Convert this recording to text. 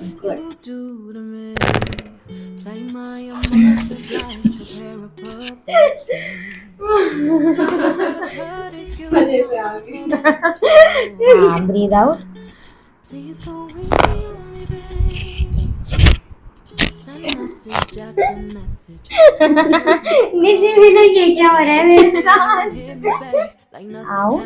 Good. Breathe out. निशि भी लोग ये क्या हो रहा है मेरे साथ? Out.